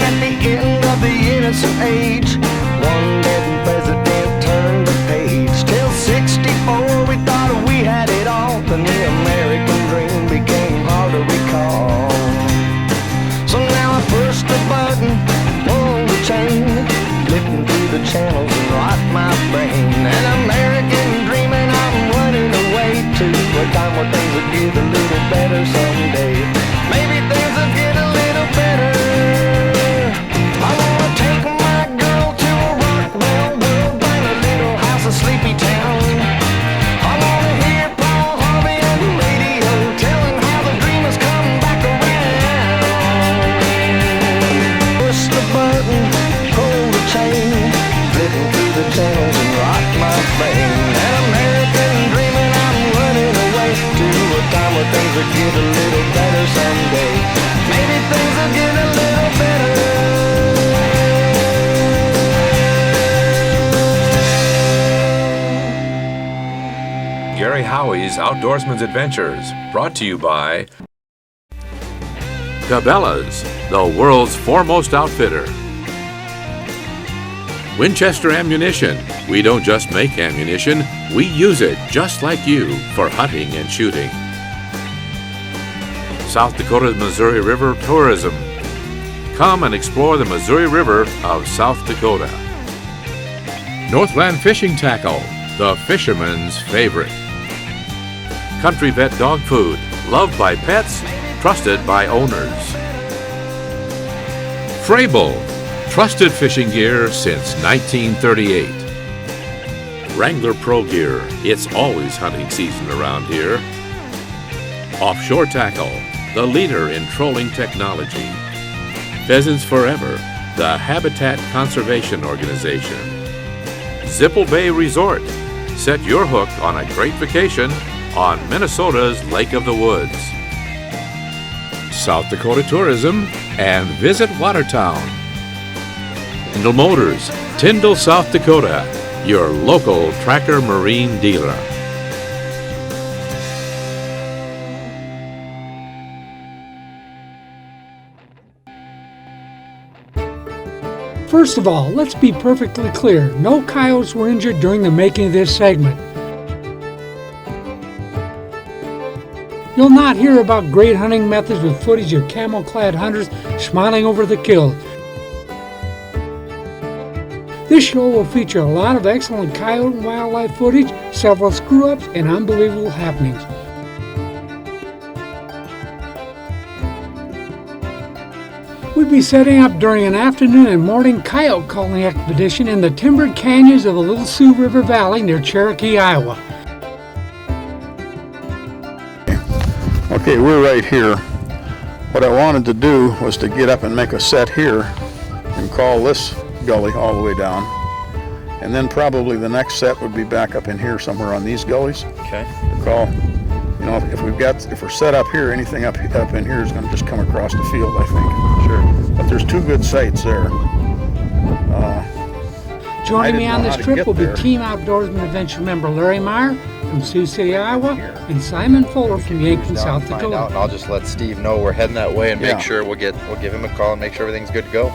at the end of the innocent age. One dead president turned the page. Till 64 we thought we had it all, and the American dream became hard to recall. So now I push the button, pull the chain, flipping through the channels and rock my brain. An American dream and I'm running away to a time where things will get a little better someday. Maybe things will get a little better. I wanna take my girl to a Rockwell world, find a little house in Sleepy Town. I wanna hear Paul Harvey on the radio telling how the dream has come back around. Push the button, pull the chain, flipping through the channels and rock my brain. An American dream and I'm running away to a time where things will get a little better someday. Maybe things will get a little better. Gary Howey's Outdoorsmen Adventures, brought to you by Cabela's, the world's foremost outfitter. Winchester Ammunition. We don't just make ammunition, we use it just like you for hunting and shooting. South Dakota's Missouri River Tourism. Come and explore the Missouri River of South Dakota. Northland Fishing Tackle, the fisherman's favorite. Country Vet Dog Food, loved by pets, trusted by owners. Frable, trusted fishing gear since 1938. Wrangler Pro Gear, it's always hunting season around here. Offshore Tackle, the leader in trolling technology. Pheasants Forever, the Habitat Conservation Organization. Zipple Bay Resort, set your hook on a great vacation on Minnesota's Lake of the Woods. South Dakota Tourism and Visit Watertown. Tyndall Motors, Tyndall, South Dakota, your local Tracker Marine dealer. First of all, let's be perfectly clear. No coyotes were injured during the making of this segment. You'll not hear about great hunting methods with footage of camel-clad hunters smiling over the kills. This show will feature a lot of excellent coyote and wildlife footage, several screw-ups, and unbelievable happenings. We'll be setting up during an afternoon and morning coyote calling expedition in the timbered canyons of the Little Sioux River Valley near Cherokee, Iowa. Okay, we're right here. What I wanted to do was to get up and make a set here and call this gully all the way down. And then probably the next set would be back up in here somewhere on these gullies. Okay. To call, you know, if we're set up here, anything up in here is going to just come across the field, I think. Sure. But there's two good sites there. Joining me on this trip will be Team Outdoorsmen Adventure member Larry Myhre from Sioux City, Iowa, and Simon Fuller from Yankton, South Dakota. And I'll just let Steve know we're heading that way and make sure we'll give him a call and make sure everything's good to go.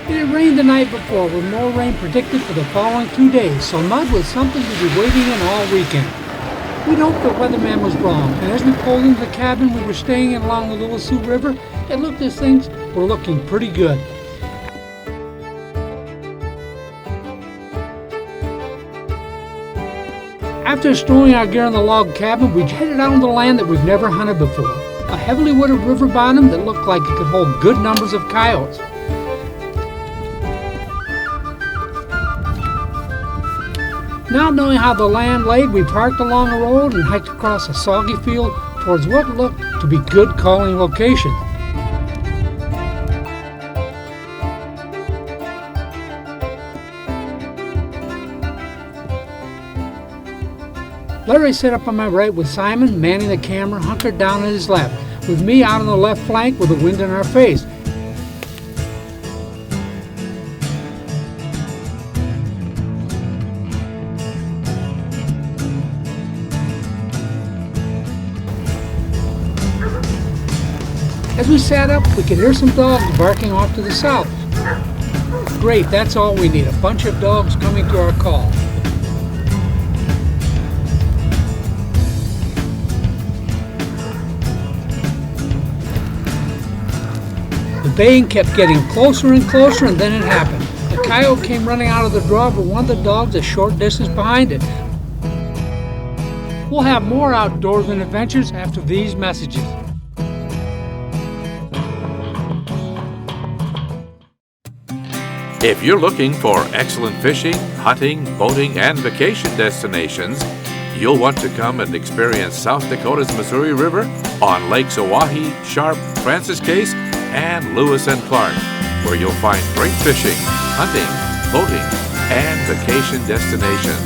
It rained the night before, with more rain predicted for the following 2 days, so mud was something to be waiting in all weekend. We'd hoped the weatherman was wrong, and as we pulled into the cabin we were staying in along the Little Sioux River, it looked as things were looking pretty good. After storing our gear in the log cabin, we headed out on the land that we've never hunted before. A heavily wooded river bottom that looked like it could hold good numbers of coyotes. Now knowing how the land laid, we parked along the road and hiked across a soggy field towards what looked to be good calling location. Larry sat up on my right with Simon manning the camera, hunkered down at his left, with me out on the left flank with the wind in our face. As we sat up, we could hear some dogs barking off to the south. Great, that's all we need, a bunch of dogs coming to our call. The baying kept getting closer and closer, and then it happened. A coyote came running out of the draw, but one of the dogs a short distance behind it. We'll have more Outdoorsmen Adventures after these messages. If you're looking for excellent fishing, hunting, boating, and vacation destinations, you'll want to come and experience South Dakota's Missouri River on Lakes Oahe, Sharp, Francis Case, and Lewis and Clark, where you'll find great fishing, hunting, boating, and vacation destinations.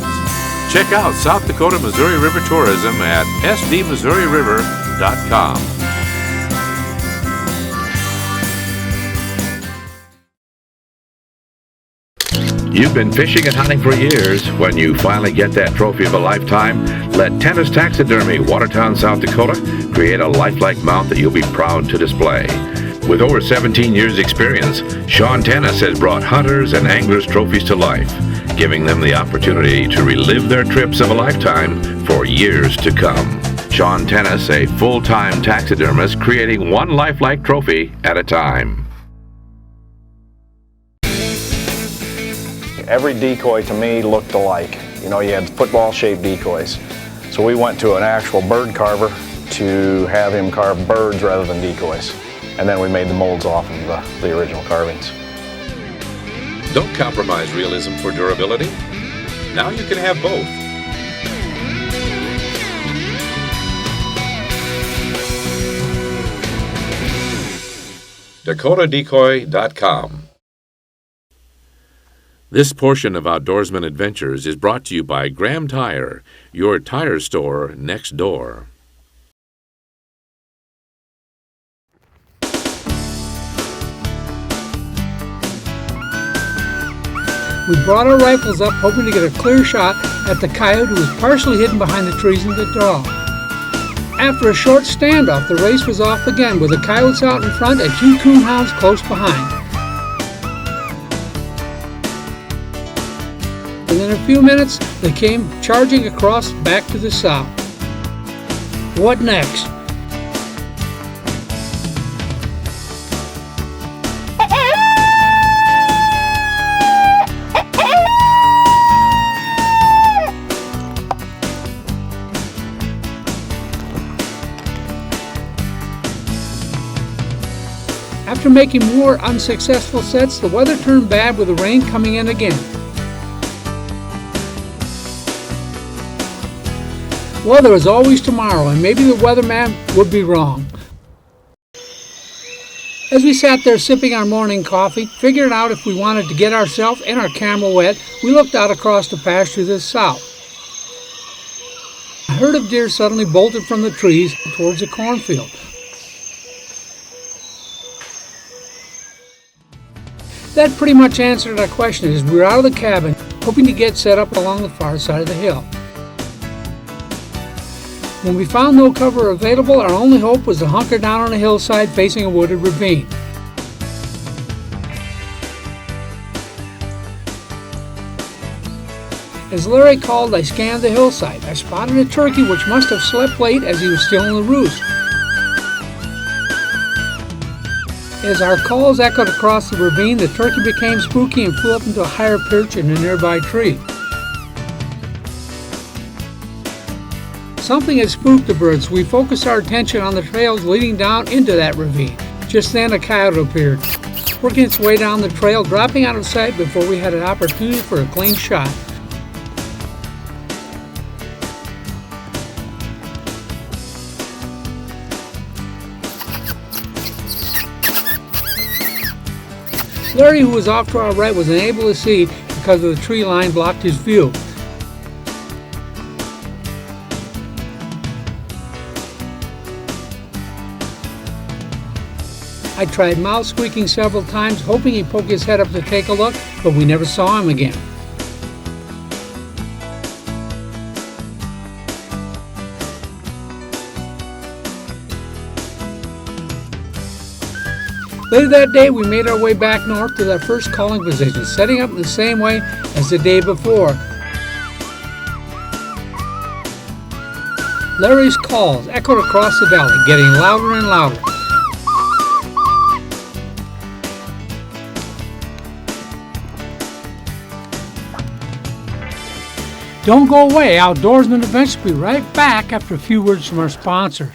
Check out South Dakota Missouri River Tourism at sdmissouririver.com. You've been fishing and hunting for years. When you finally get that trophy of a lifetime, let Tennis Taxidermy, Watertown, South Dakota, create a lifelike mount that you'll be proud to display. With over 17 years experience, Sean Tennis has brought hunters and anglers trophies to life, giving them the opportunity to relive their trips of a lifetime for years to come. Sean Tennis, a full-time taxidermist, creating one lifelike trophy at a time. Every decoy to me looked alike. You know, you had football-shaped decoys. So we went to an actual bird carver to have him carve birds rather than decoys. And then we made the molds off of the original carvings. Don't compromise realism for durability. Now you can have both. DakotaDecoy.com. This portion of Outdoorsmen Adventures is brought to you by Graham Tire, your tire store next door. We brought our rifles up, hoping to get a clear shot at the coyote who was partially hidden behind the trees in the draw. After a short standoff, the race was off again, with the coyotes out in front and two coonhounds close behind. Within a few minutes, they came charging across back to the south. What next? After making more unsuccessful sets, the weather turned bad with the rain coming in again. Well, there is always tomorrow, and maybe the weatherman would be wrong. As we sat there sipping our morning coffee, figuring out if we wanted to get ourselves and our camera wet, we looked out across the pasture to the south. A herd of deer suddenly bolted from the trees towards the cornfield. That pretty much answered our question as we were out of the cabin, hoping to get set up along the far side of the hill. When we found no cover available, our only hope was to hunker down on a hillside facing a wooded ravine. As Larry called, I scanned the hillside. I spotted a turkey which must have slept late as he was still in the roost. As our calls echoed across the ravine, the turkey became spooky and flew up into a higher perch in a nearby tree. Something had spooked the birds, so we focused our attention on the trails leading down into that ravine. Just then a coyote appeared, working its way down the trail, dropping out of sight before we had an opportunity for a clean shot. Larry, who was off to our right, was unable to see because of the tree line blocked his view. I tried mouth squeaking several times, hoping he'd poke his head up to take a look, but we never saw him again. Later that day, we made our way back north to that first calling position, setting up in the same way as the day before. Larry's calls echoed across the valley, getting louder and louder. Don't go away. Outdoorsmen Adventures will be right back after a few words from our sponsors.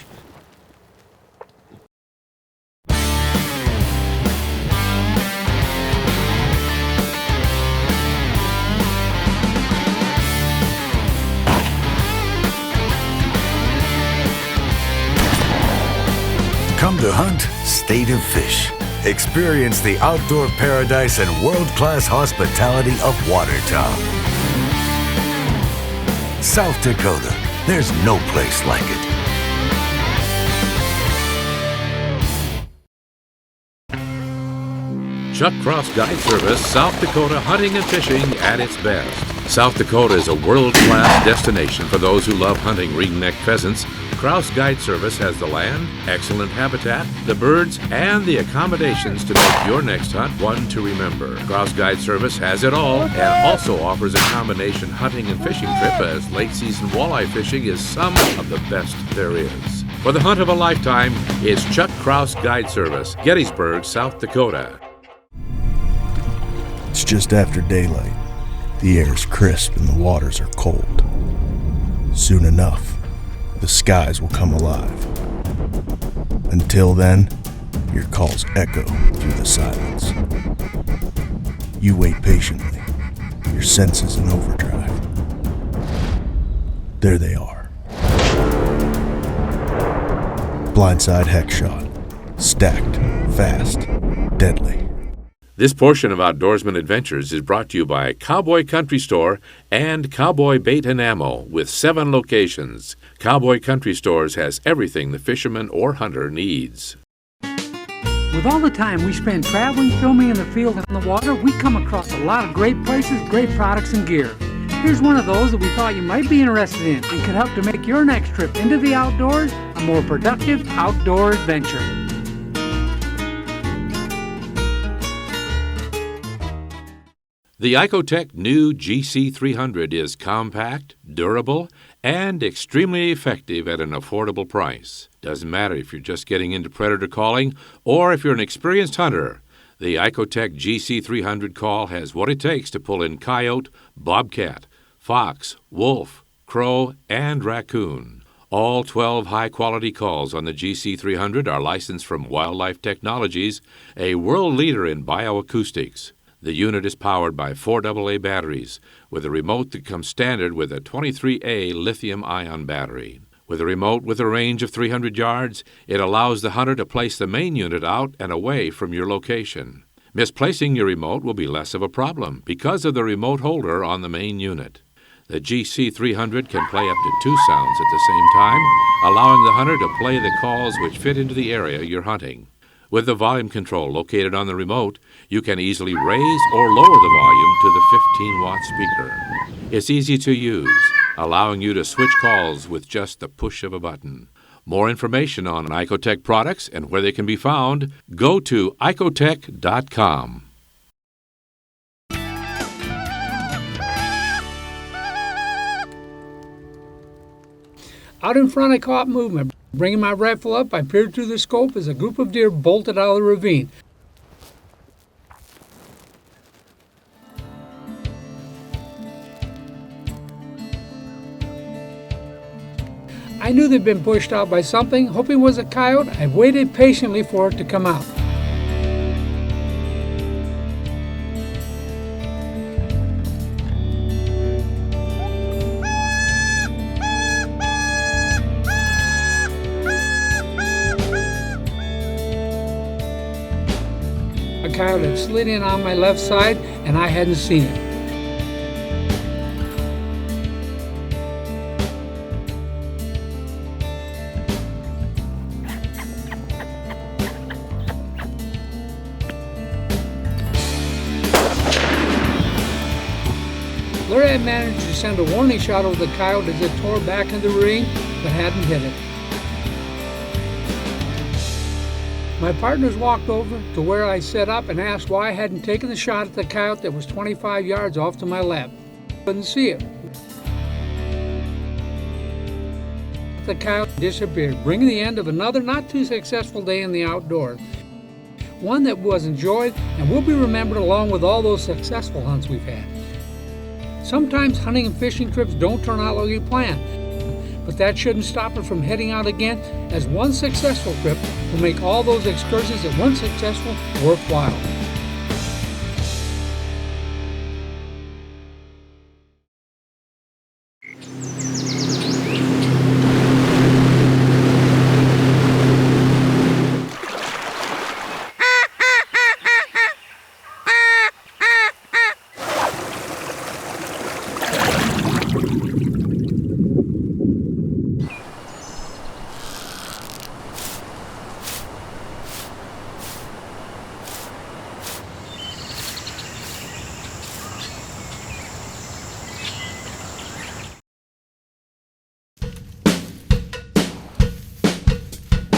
Come to hunt, stay to fish. Experience the outdoor paradise and world-class hospitality of Watertown. South Dakota, there's no place like it. Chuck Cross Guide Service, South Dakota hunting and fishing at its best. South Dakota is a world-class destination for those who love hunting ringneck pheasants. Cross Guide Service has the land, excellent habitat, the birds, and the accommodations to make your next hunt one to remember. Cross Guide Service has it all and also offers a combination hunting and fishing trip, as late season walleye fishing is some of the best there is. For the hunt of a lifetime is Chuck Cross Guide Service, Gettysburg, South Dakota. It's just after daylight. The air's crisp and the waters are cold. Soon enough, the skies will come alive. Until then, your calls echo through the silence. You wait patiently, your senses in overdrive. There they are. Blindside hex shot. Stacked, fast, deadly. This portion of Outdoorsmen Adventures is brought to you by Cowboy Country Store and Cowboy Bait and Ammo with 7 locations. Cowboy Country Stores has everything the fisherman or hunter needs. With all the time we spend traveling, filming in the field and on the water, we come across a lot of great places, great products, and gear. Here's one of those that we thought you might be interested in and could help to make your next trip into the outdoors a more productive outdoor adventure. The Icotec new GC300 is compact, durable, and extremely effective at an affordable price. Doesn't matter if you're just getting into predator calling or if you're an experienced hunter. The Icotec GC300 call has what it takes to pull in coyote, bobcat, fox, wolf, crow, and raccoon. All 12 high-quality calls on the GC300 are licensed from Wildlife Technologies, a world leader in bioacoustics. The unit is powered by 4 AA batteries, with a remote that comes standard with a 23A lithium-ion battery. With a remote with a range of 300 yards, it allows the hunter to place the main unit out and away from your location. Misplacing your remote will be less of a problem because of the remote holder on the main unit. The GC300 can play up to 2 sounds at the same time, allowing the hunter to play the calls which fit into the area you're hunting. With the volume control located on the remote, you can easily raise or lower the volume to the 15-watt speaker. It's easy to use, allowing you to switch calls with just the push of a button. More information on Icotec products and where they can be found, go to icotec.com. Out in front, I caught movement. Bringing my rifle up, I peered through the scope as a group of deer bolted out of the ravine. I knew they'd been pushed out by something. Hoping it was a coyote, I waited patiently for it to come out. A coyote had slid in on my left side, and I hadn't seen it. Larry had managed to send a warning shot over the coyote as it tore back into the ravine, but hadn't hit it. My partners walked over to where I set up and asked why I hadn't taken the shot at the coyote that was 25 yards off to my left. Couldn't see it. The coyote disappeared, bringing the end of another not too successful day in the outdoors. One that was enjoyed and will be remembered along with all those successful hunts we've had. Sometimes hunting and fishing trips don't turn out like you planned, but that shouldn't stop us from heading out again, as one successful trip will make all those excursions that weren't successful worthwhile.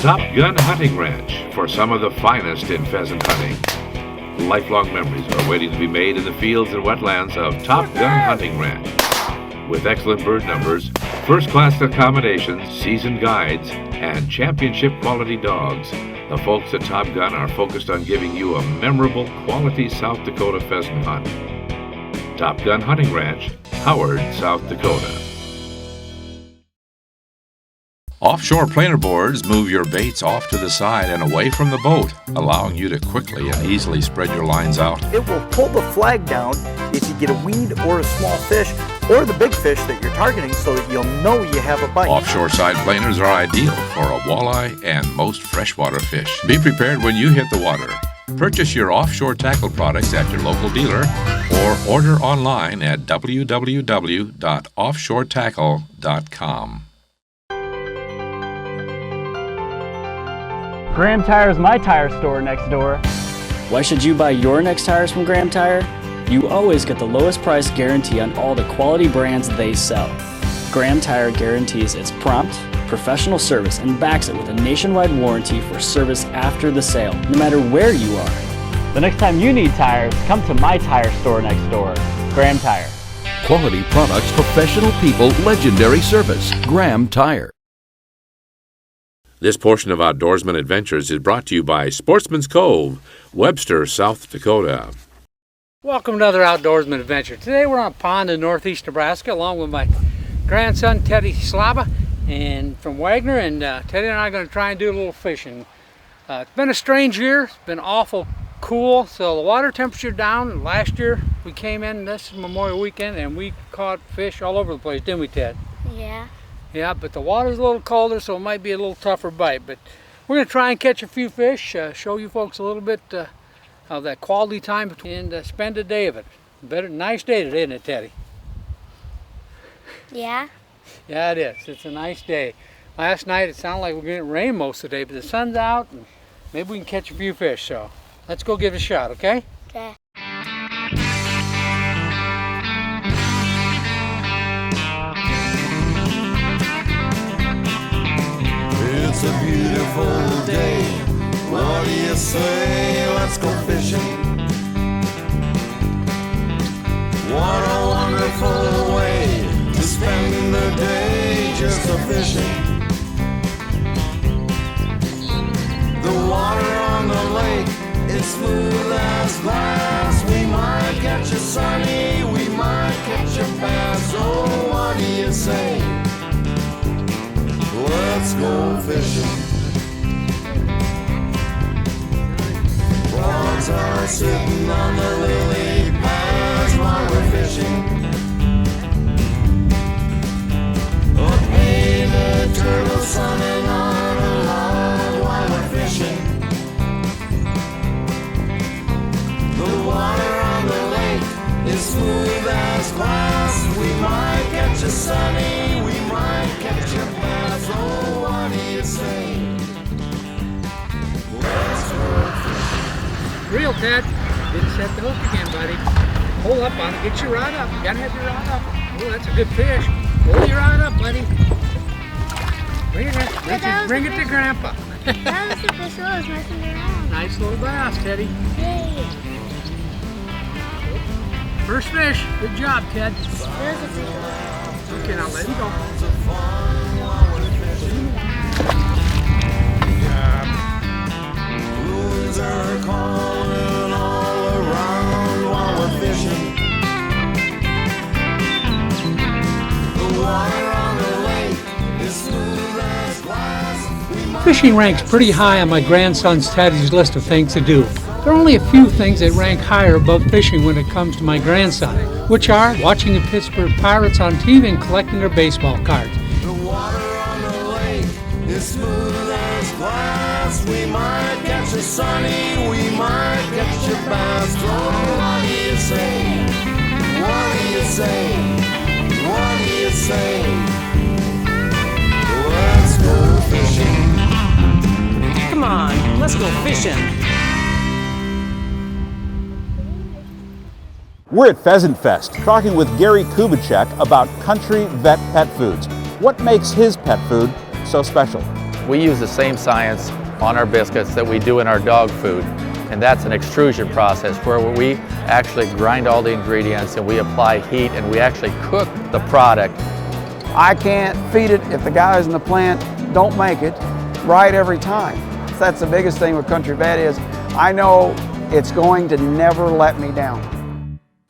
Top Gun Hunting Ranch for some of the finest in pheasant hunting. Lifelong memories are waiting to be made in the fields and wetlands of Top Gun Hunting Ranch. With excellent bird numbers, first-class accommodations, seasoned guides, and championship quality dogs, the folks at Top Gun are focused on giving you a memorable quality South Dakota pheasant hunt. Top Gun Hunting Ranch, Howard, South Dakota. Offshore planer boards move your baits off to the side and away from the boat, allowing you to quickly and easily spread your lines out. It will pull the flag down if you get a weed or a small fish or the big fish that you're targeting, so that you'll know you have a bite. Offshore side planers are ideal for a walleye and most freshwater fish. Be prepared when you hit the water. Purchase your offshore tackle products at your local dealer or order online at www.offshoretackle.com. Graham Tire is my tire store next door. Why should you buy your next tires from Graham Tire? You always get the lowest price guarantee on all the quality brands they sell. Graham Tire guarantees its prompt, professional service and backs it with a nationwide warranty for service after the sale, no matter where you are. The next time you need tires, come to my tire store next door. Graham Tire. Quality products, professional people, legendary service. Graham Tire. This portion of Outdoorsmen Adventures is brought to you by Sportsman's Cove, Webster, South Dakota. Welcome to another Outdoorsman Adventure. Today we're on a pond in northeast Nebraska along with my grandson Teddy Slaba and from Wagner, and Teddy and I are going to try and do a little fishing. It's been a strange year. It's been awful cool, so the water temperature down. Last year we came in, this is Memorial Weekend, and we caught fish all over the place, didn't we, Ted? Yeah. Yeah, but the water's a little colder, so it might be a little tougher bite. But we're going to try and catch a few fish, show you folks a little bit of that quality time, and spend a day of it. Nice day today, isn't it, Teddy? Yeah. Yeah, it is. It's a nice day. Last night it sounded like we're getting rain most of the day, but the sun's out, and maybe we can catch a few fish. So let's go give it a shot, okay? Okay. It's a beautiful day. What do you say? Let's go fishing. What a wonderful way to spend the day just a fishing. The water on the lake is smooth as glass. We might catch a sunny, we might catch a bass. Oh, what do you say? Let's go fishing. Frogs are sitting on the lily pads while we're fishing. A painted turtle sunning on a log while we're fishing. The water on the lake is smooth as glass. We might catch a sunny, we might catch a bass. Oh, what do you say? Let's go fishing. Reel, Ted. Didn't set the hook again, buddy. Pull up on it. Get your rod up. You gotta have your rod up. Oh, that's a good fish. Pull your rod up, buddy. Bring it to Grandpa. That was the fish that was messing around. Nice little bass, Teddy. Yay. First fish. Good job, Ted. That was a fish. Okay, now let him go. Loons are calling all around while we're fishing. The water on the lake is smooth as glass. Fishing ranks pretty high on my grandson's Teddy's list of things to do. There are only a few things that rank higher above fishing when it comes to my grandson, which are watching the Pittsburgh Pirates on TV and collecting their baseball cards. The water on the lake is smooth as glass. We might catch a sunny, we might catch a bass. Oh, what do you say? What do you say? What do you say? Let's go fishing. Come on, let's go fishing. We're at Pheasant Fest, talking with Gary Kubicek about Country Vet Pet Foods. What makes his pet food so special? We use the same science on our biscuits that we do in our dog food, and that's an extrusion process where we actually grind all the ingredients and we apply heat and we actually cook the product. I can't feed it if the guys in the plant don't make it right every time. That's the biggest thing with Country Vet is I know it's going to never let me down.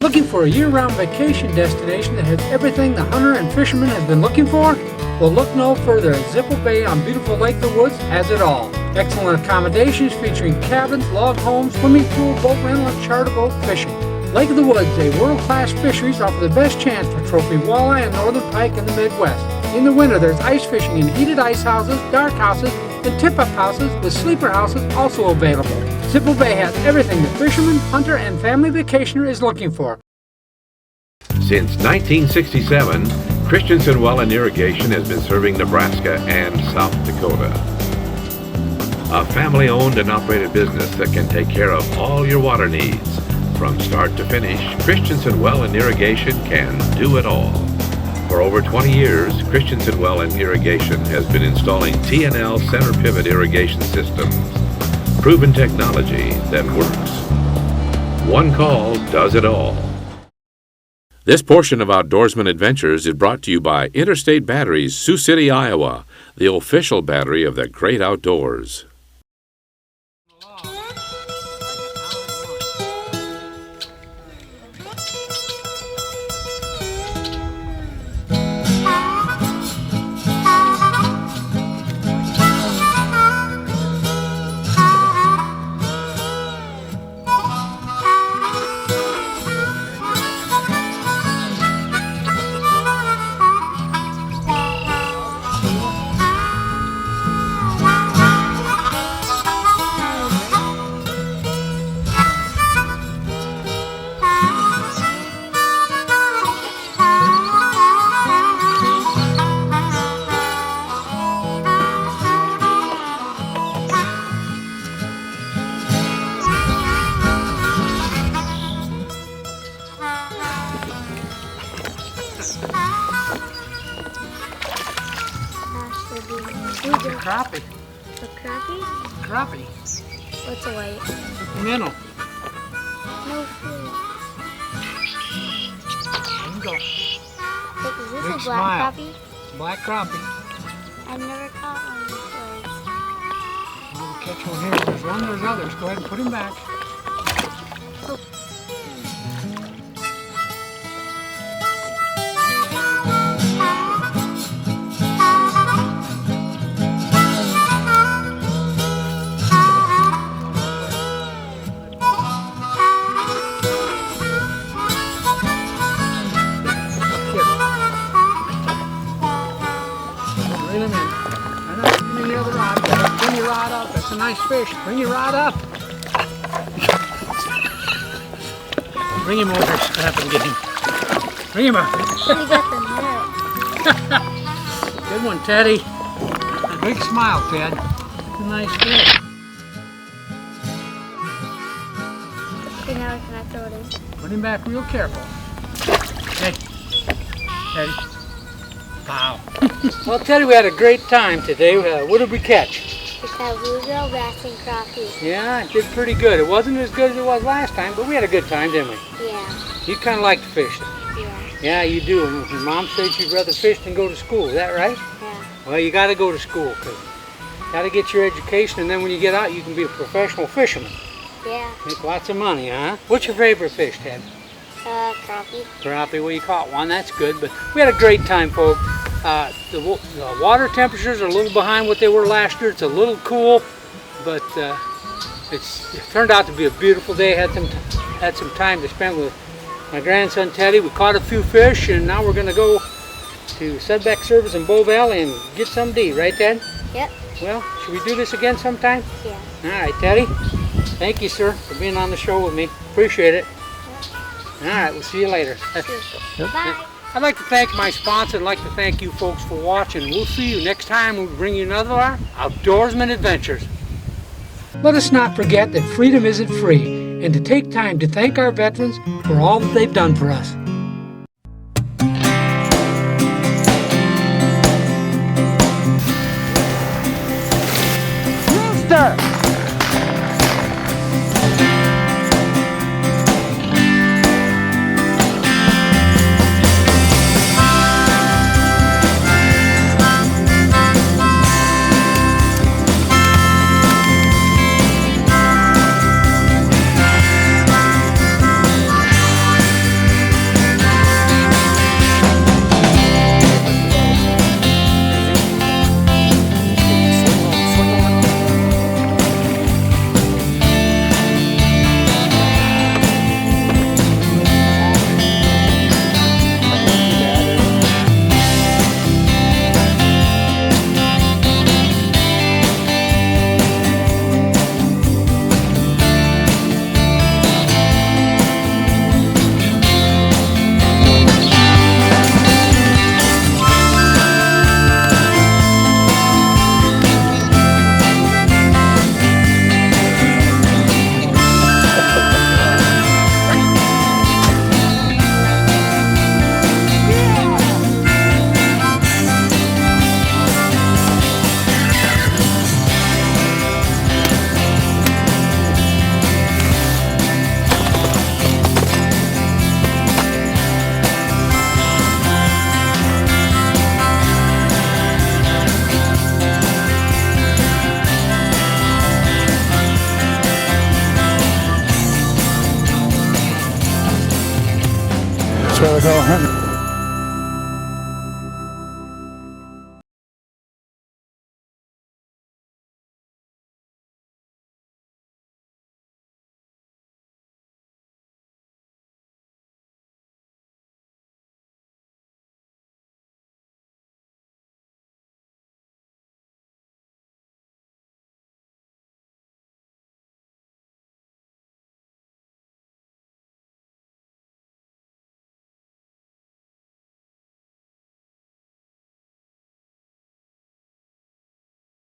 Looking for a year-round vacation destination that has everything the hunter and fisherman has been looking for? Well, look no further. Zipple Bay on beautiful Lake of the Woods has it all. Excellent accommodations featuring cabins, log homes, swimming pool, boat rental, and charter boat fishing. Lake of the Woods, a world-class fisheries, offer the best chance for trophy walleye and northern pike in the Midwest. In the winter, there's ice fishing in heated ice houses, dark houses, and tip-up houses with sleeper houses also available. Zipple Bay has everything the fisherman, hunter, and family vacationer is looking for. Since 1967, Christensen Well and Irrigation has been serving Nebraska and South Dakota. A family-owned and operated business that can take care of all your water needs. From start to finish, Christensen Well and Irrigation can do it all. For over 20 years, Christensen Well and Irrigation has been installing T&L center pivot irrigation systems. Proven technology that works. One call does it all. This portion of Outdoorsmen Adventures is brought to you by Interstate Batteries, Sioux City, Iowa, the official battery of the great outdoors. Crappie. A crappie? Crappie. What's a white? Minnow. No food. There you go. Is this Big a black smile. crappie? Black crappie. I've never caught one before. We'll catch one here. There's one, there's others. Go ahead and put him back. That's a nice fish. Bring your rod up. Bring him over so I can get him. Bring him up. You got the net. Good one, Teddy. A big smile, Ted. That's a nice fish. Okay, now can I throw it in? Put him back real careful. Teddy. Teddy. Wow. Well, Teddy, we had a great time today. What did we catch? We caught bluegill, bass, and crappie. Yeah, it did pretty good. It wasn't as good as it was last time, but we had a good time, didn't we? Yeah. You kind of like to fish. Yeah. Yeah, you do. And your mom said you'd rather fish than go to school. Is that right? Yeah. Well, you got to go to school because you got to get your education, and then when you get out, you can be a professional fisherman. Yeah. Make lots of money, huh? What's your favorite fish, Ted? Crappie. Crappie. Well, you caught one. That's good. But we had a great time, folks. The water temperatures are a little behind what they were last year. It's a little cool, but it turned out to be a beautiful day. Had some time to spend with my grandson Teddy. We caught a few fish, and now we're going to go to Sudbeck Service in Bow Valley and get some D. Right, Ted? Yep. Well, should we do this again sometime? Yeah. All right, Teddy. Thank you, sir, for being on the show with me. Appreciate it. All right, we'll see you later. Bye. I'd like to thank my sponsor and like to thank you folks for watching. We'll see you next time when we bring you another Outdoorsmen Adventures. Let us not forget that freedom isn't free and to take time to thank our veterans for all that they've done for us. Rooster! That's where they go hunting.